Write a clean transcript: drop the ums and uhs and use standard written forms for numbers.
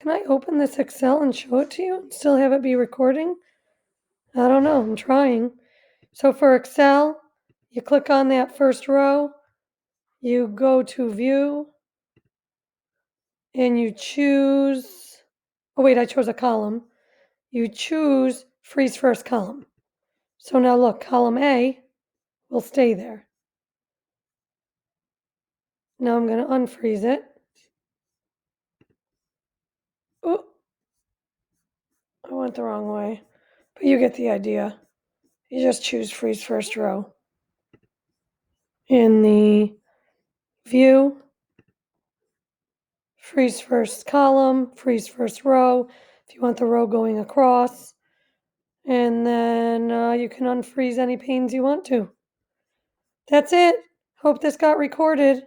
Can I open this Excel and show it to you and still have it be recording? I don't know, I'm trying. So for Excel, you click on that first row, you go to View, and you choose, oh wait, I chose a column. You choose Freeze First Column. So now look, column A will stay there. Now I'm going to unfreeze it. Oh, I went the wrong way, but you get the idea. You just choose Freeze First Row. In the View, freeze first column, freeze first row, if you want the row going across, and then you can unfreeze any panes you want to. That's it. Hope this got recorded.